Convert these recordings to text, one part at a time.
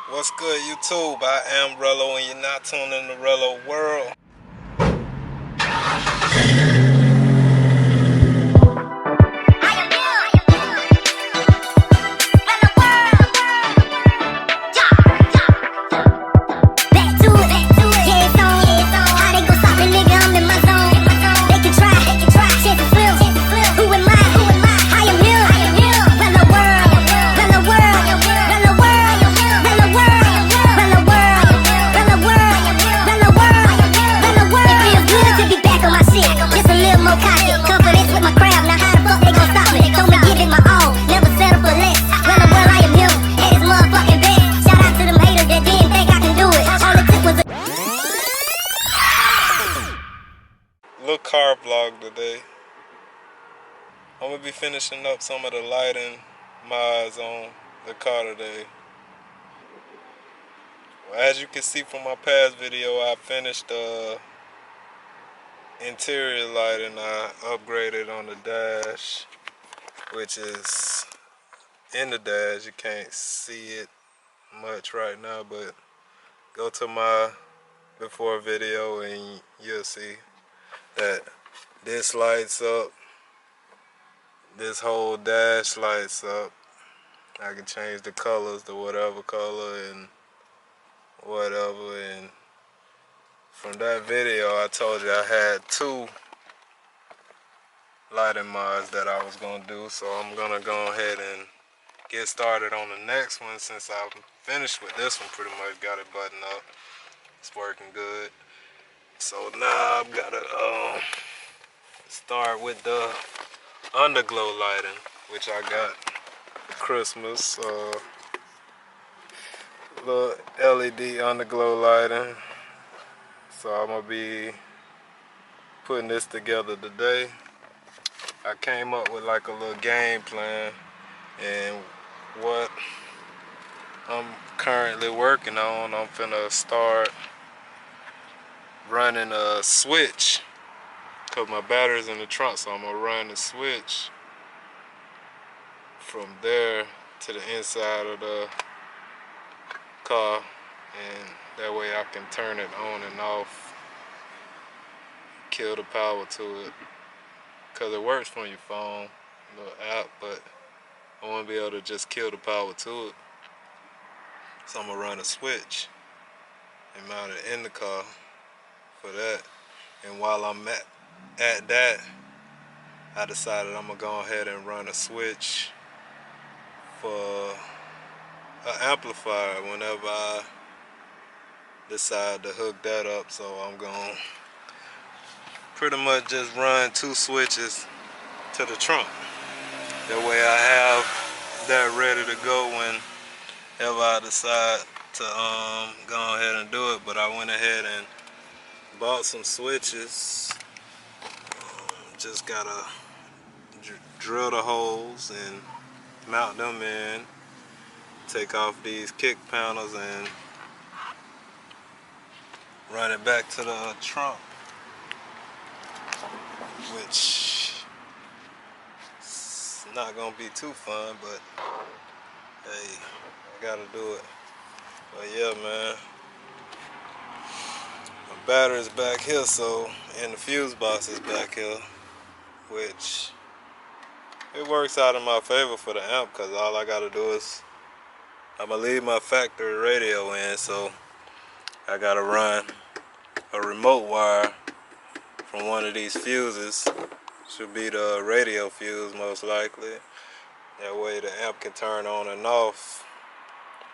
What's good, YouTube? I am Rello, and you're not tuned in the Rello world. Little car vlog today. I'm gonna be finishing up some of the lighting mods on the car today. Well, as you can see from my past video, I finished interior lighting. I upgraded on the dash, which is in the dash. You can't see it much right now, but go to my before video and you'll see that this lights up. This whole dash lights up. I can change the colors to whatever color and whatever. And from that video, I told you I had 2 lighting mods that I was gonna do. So I'm gonna go ahead and get started on the next one since I'm finished with this one. Pretty much got it buttoned up. It's working good. So now I've gotta start with the underglow lighting, which I got for Christmas. Little LED underglow lighting. So I'm gonna be putting this together today. I came up with like a little game plan, and what I'm currently working on, I'm finna start running a switch because my battery's in the trunk, so I'm gonna run the switch from there to the inside of the car, and that way I can turn it on and off, kill the power to it, because it works from your phone, little app, but I want to be able to just kill the power to it. So I'm gonna run a switch and mount it in the car for that. And while I'm at that, I decided I'm gonna go ahead and run a switch for an amplifier whenever I decide to hook that up. So I'm gonna pretty much just run 2 switches to the trunk. That way I have that ready to go whenever I decide to go ahead and do it. But I went ahead and bought some switches. Just gotta drill the holes and mount them in. Take off these kick panels and run it back to the trunk, which is not gonna be too fun, but hey, I gotta do it. But yeah, man, my battery's back here, so, and the fuse box is back here, which it works out in my favor for the amp, because all I gotta do is I'm gonna leave my factory radio in, so I gotta run a remote wire from one of these fuses. Should be the radio fuse most likely. That way the amp can turn on and off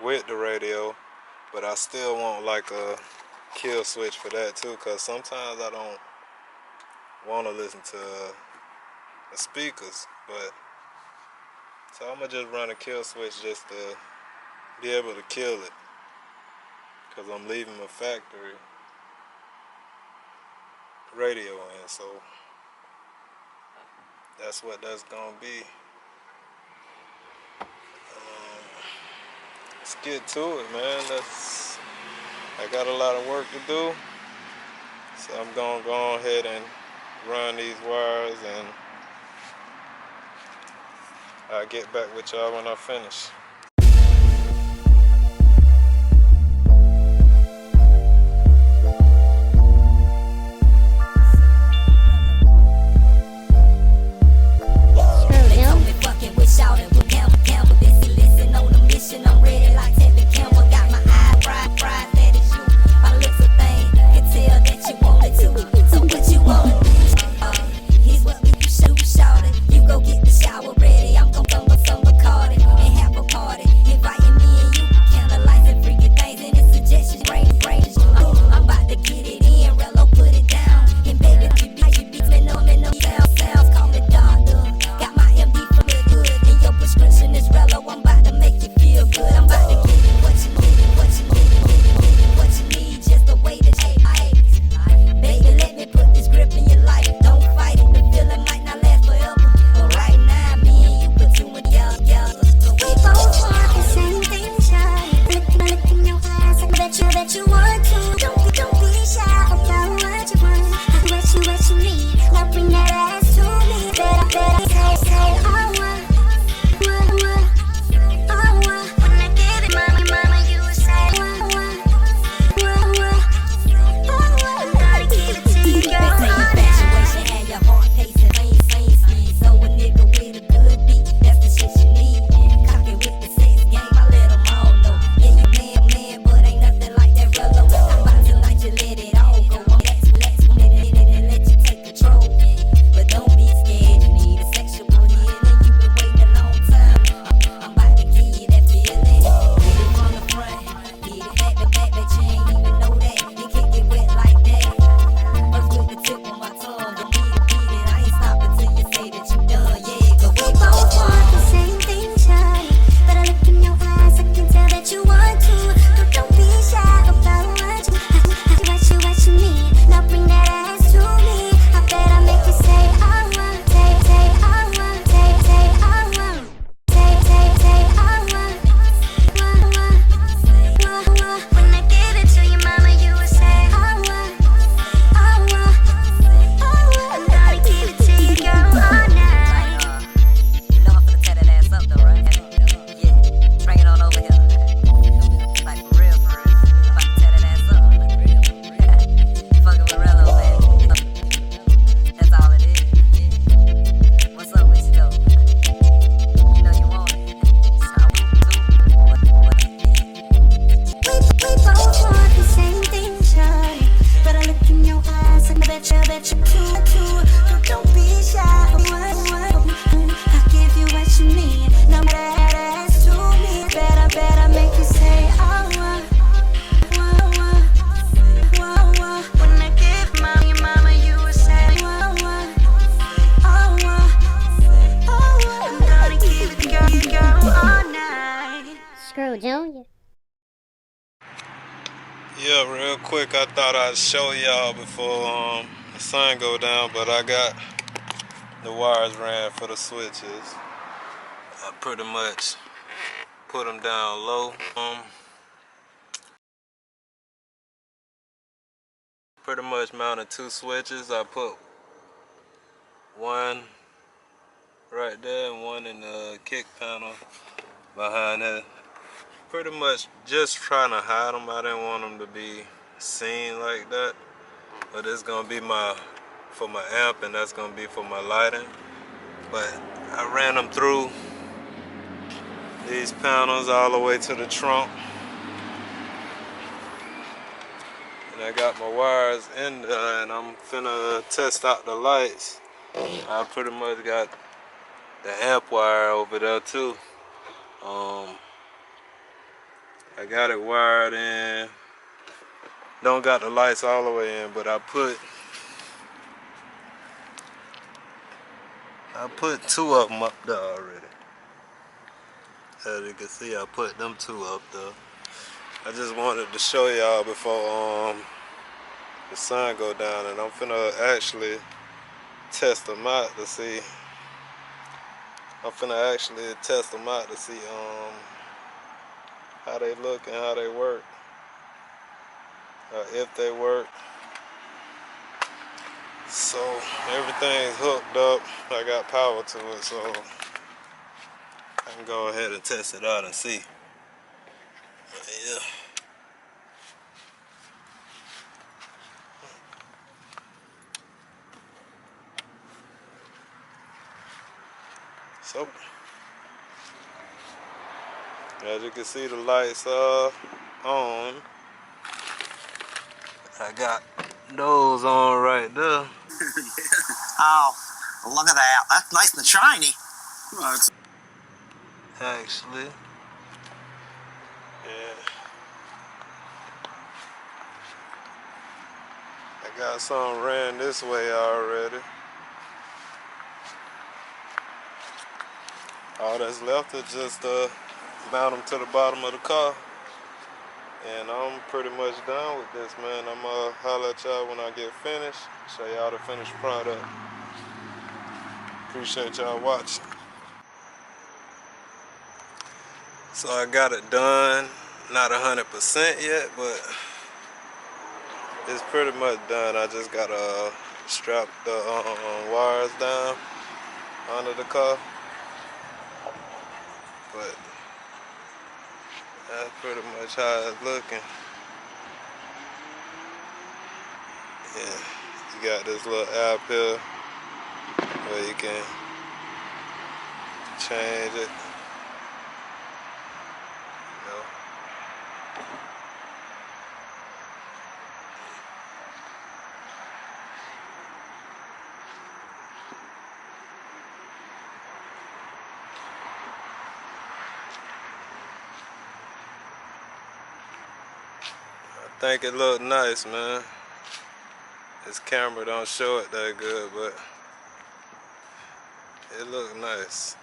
with the radio, but I still want like a kill switch for that too, because sometimes I don't want to listen to the speakers. But so I'm gonna just run a kill switch just to be able to kill it, because I'm leaving my factory radio in, so that's what that's gonna be. Let's get to it, man. I got a lot of work to do, so I'm gonna go ahead and run these wires, and I'll get back with y'all when I finish. Yeah, real quick, I thought I'd show y'all before the sun go down, but I got the wires ran for the switches. I pretty much put them down low. Pretty much mounted 2 switches. I put one right there and one in the kick panel behind it. Pretty much just trying to hide them. I didn't want them to be seen like that. But it's gonna be for my amp, and that's gonna be for my lighting. But I ran them through these panels all the way to the trunk. And I got my wires in there, and I'm finna test out the lights. I pretty much got the amp wire over there too. I got it wired in. Don't got the lights all the way in, but I put 2 of them up there already. As you can see, I put them 2 up there. I just wanted to show y'all before the sun go down, and I'm finna actually test them out to see. How they look and how they work, if they work. So everything's hooked up. I got power to it, so I can go ahead and test it out and see. Yeah. So as you can see, the lights are on. I got those on right there. Oh, look at that. That's nice and shiny. Actually, yeah. I got some ran this way already. All that's left is just mount them to the bottom of the car. And I'm pretty much done with this, man. I'm gonna holler at y'all when I get finished. Show y'all the finished product. Appreciate y'all watching. So I got it done. Not 100% yet, but it's pretty much done. I just gotta strap the wires down under the car. But that's pretty much how it's looking. Yeah, you got this little app here where you can change it. You know. I think it look nice, man. This camera don't show it that good, but it look nice.